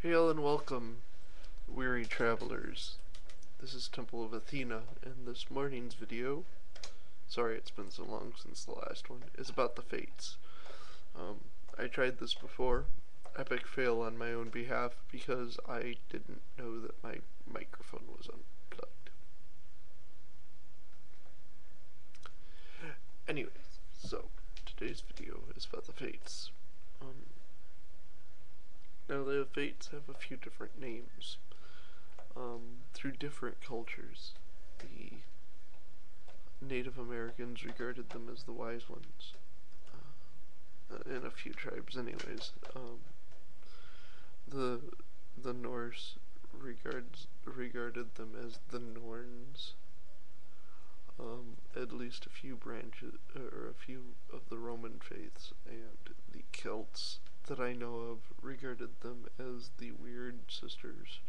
Hail and welcome, weary travelers. This is Temple of Athena, and this morning's video, sorry it's been so long since the last one, is about the Fates. I tried this before, epic fail on my own behalf, because I didn't know that my microphone was unplugged. Anyways, so today's video is about the Fates. Now the Fates have a few different names through different cultures. The Native Americans regarded them as the wise ones, in a few tribes anyways. The Norse regarded them as the Norns. At least a few branches, or a few of the Roman faiths, and the Celts that I know of regarded them as the Weird Sisters.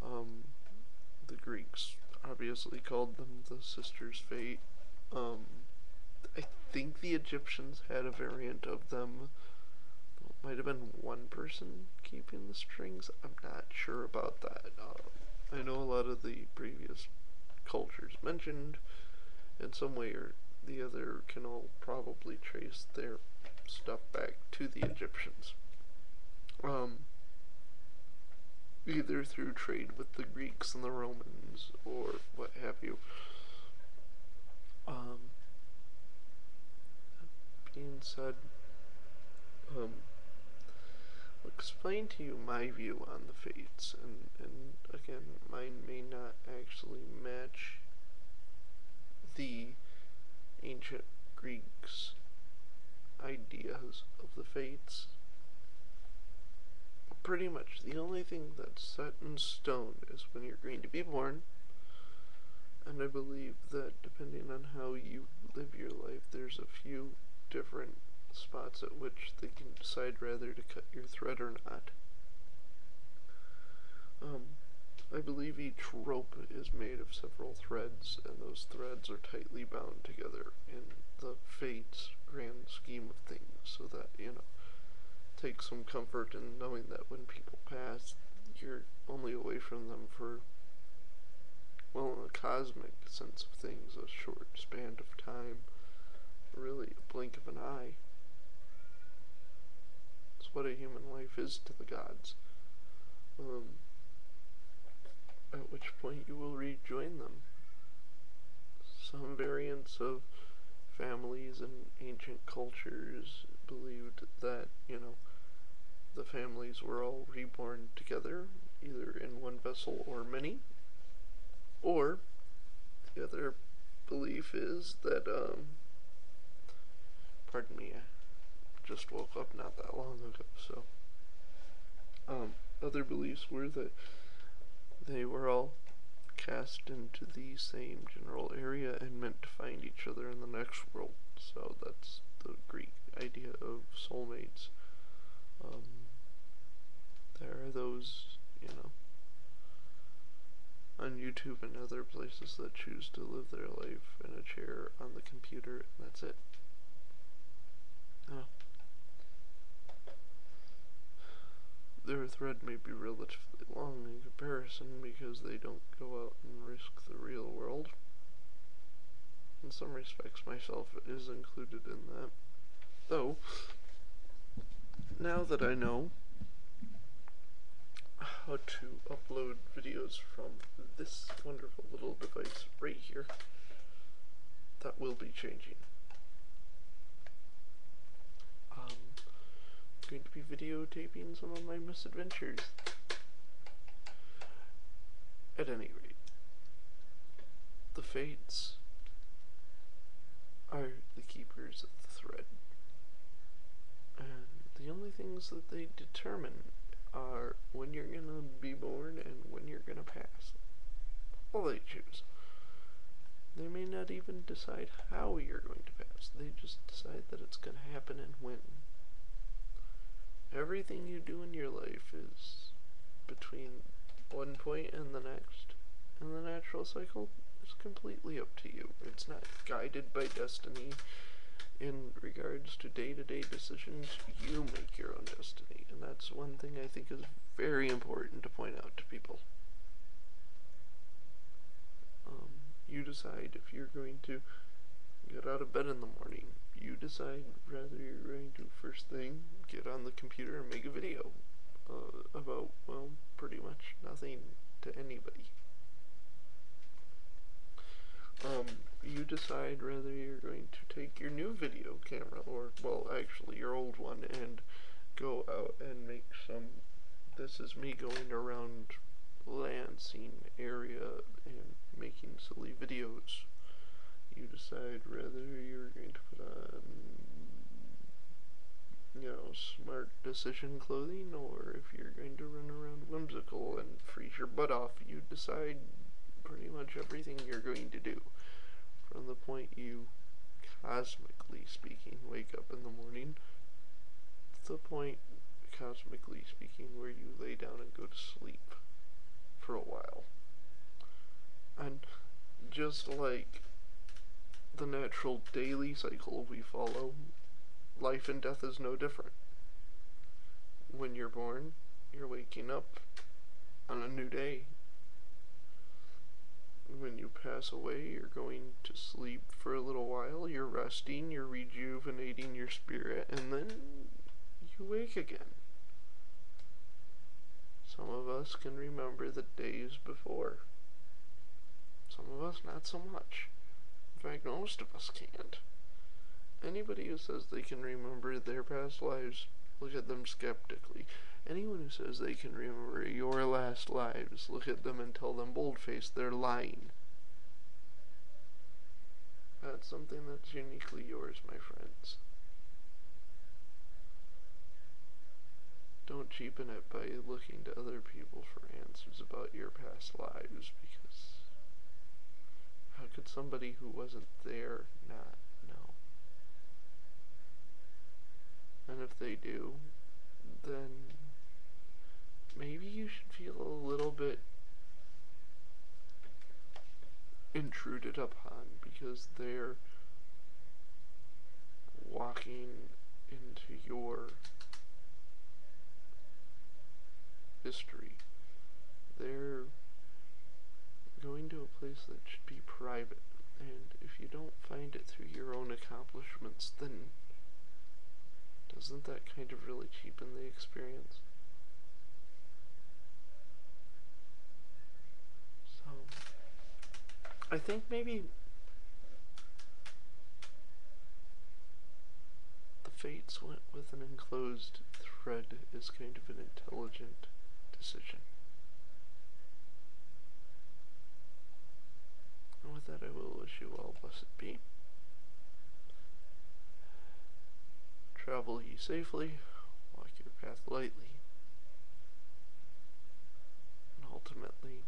The Greeks obviously called them the Sisters' Fate. I think the Egyptians had a variant of them. It might have been one person keeping the strings. I'm not sure about that. I know a lot of the previous cultures mentioned in some way or the other can all probably trace their stuff back to the Egyptians. Either through trade with the Greeks and the Romans or what have you. That being said, I'll explain to you my view on the Fates, and again, mine may not actually match the ancient Greeks' ideas of the Fates. Pretty much the only thing that's set in stone is when you're going to be born, and I believe that depending on how you live your life, there's a few different spots at which they can decide whether to cut your thread or not. I believe each rope is made of several threads, and those threads are tightly bound together in the Fates' grand scheme of things, so that, take some comfort in knowing that when people pass, you're only away from them for, well, in a cosmic sense of things, a short span of time, really a blink of an eye. It's what a human life is to the gods. At which point you will rejoin them. Some variants of families and ancient cultures believed that, the families were all reborn together, either in one vessel or many. Or, the other belief is that, pardon me, I just woke up not that long ago, so, other beliefs were that they were all cast into the same general area and meant to find each other in the next world. So that's the Greek idea of soulmates. There are those, on YouTube and other places that choose to live their life in a chair on the computer, and that's it. Their thread may be relatively long in comparison because they don't go out and risk the real world. In some respects, myself is included in that. Though, now that I know how to upload videos from this wonderful little device right here, that will be changing. I'm going to be videotaping some of my misadventures. At any rate, the Fates are the keepers of the thread, and the only things that they determine are when you're gonna be born and when you're gonna pass. All they choose. They may not even decide how you're going to pass, they just decide that it's gonna happen and when. Everything you do in your life is between one point and the next, and the natural cycle is completely up to you. It's not guided by destiny in regards to day-to-day decisions. You make your own destiny, and that's one thing I think is very important to point out to people. You decide if you're going to get out of bed in the morning. You decide whether you're going to first thing get on the computer and make a video about, well, pretty much nothing to anybody. You decide whether you're going to take your new video camera, or, well, actually your old one, and go out and make some, this is me going around Lansing area and making silly videos. You decide whether you're going to put on, smart decision clothing, or if you're going to run around whimsical and freeze your butt off. You decide pretty much everything you're going to do. From the point you, cosmically speaking, wake up in the morning, to the point, cosmically speaking, where you lay down and go to sleep for a while. And just like the natural daily cycle we follow, life and death is no different. When you're born, you're waking up on a new day. When you pass away, you're going to sleep for a little while, you're resting, you're rejuvenating your spirit, and then you wake again. Some of us can remember the days before. Some of us not so much. In fact, most of us can't. Anybody who says they can remember their past lives, look at them skeptically. Anyone who says they can remember your last lives, look at them and tell them bold-faced they're lying. That's something that's uniquely yours, my friends. Don't cheapen it by looking to other people for answers about your past lives, because how could somebody who wasn't there not know? And if they do, then maybe you should feel a little bit intruded upon, because they're walking into your history. They're going to a place that should be private, and if you don't find it through your own accomplishments, then doesn't that kind of really cheapen the experience? So, I think maybe the fates went with an enclosed thread as kind of an intelligent decision. And with that, I will wish you all blessed be. Travel ye safely, walk your path lightly, and ultimately,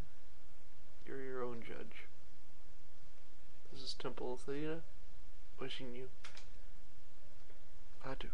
you're your own judge. This is Temple Athena, wishing you adieu.